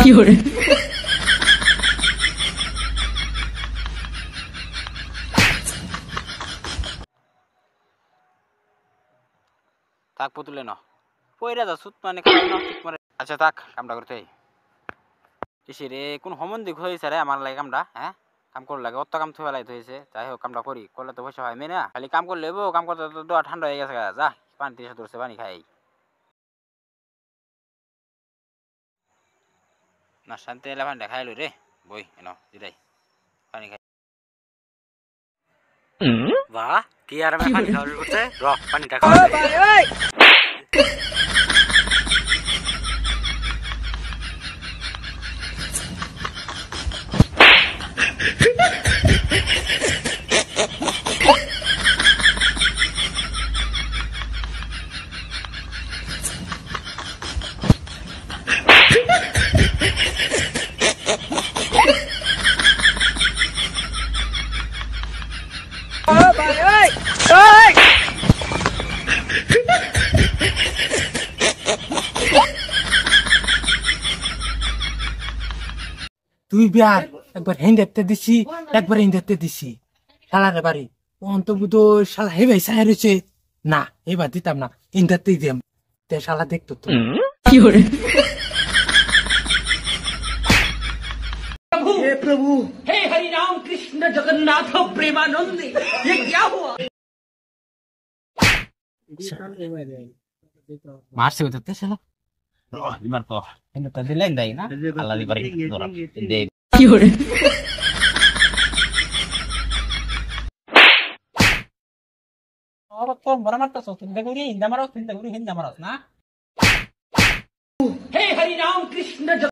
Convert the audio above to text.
fiore. থাক পুতুলে ন পয়রা যা সুত মানে কাম না ঠিক মানে আচ্ছা থাক কামটা করতে কিসে রে কোন সম্বন্ধে হইছে রে আমার লাগে কামটা হ্যাঁ কাম করলে লাগে অত কাম থুয়া লাইতে হইছে যাই হোক কামটা করি করলে তো পয়সা হয় মেনা খালি কাম করলে বউ কাম করতে তো ঠান্ডা হয়ে গেছে যা পানি দিয়ে ধরছে পানি খাই না শান্তি এলে পানি খাইলো রে বই এনো দিদাই পানি খাই বাহ কি আর আমি পানি খাওয়া করতে র পানিটা খাওয়া তুই বিয়ার একবার হিন্দাতে দিছি একবার হিন্দাতে দিছি শালারে বাড়ি অন্তবুধ শালা হেবাই সাহের হয়েছে না এবার দিতাম না হিন্দাতেই দিম তে শালা দেখতো তো Fiore. हे प्रभु हे हरि राम कृष्ण जगन्नाथ प्रेमानंद ये क्या हुआ মারছে ওতে শালা দিমার তো এনে তো দিলেন দেই না আল্লাহ দিবারে ধরা দে Fiore. আর তো বড় মারতা সব চিন্তা করি হিন্দা মারো না हे हरि राम कृष्ण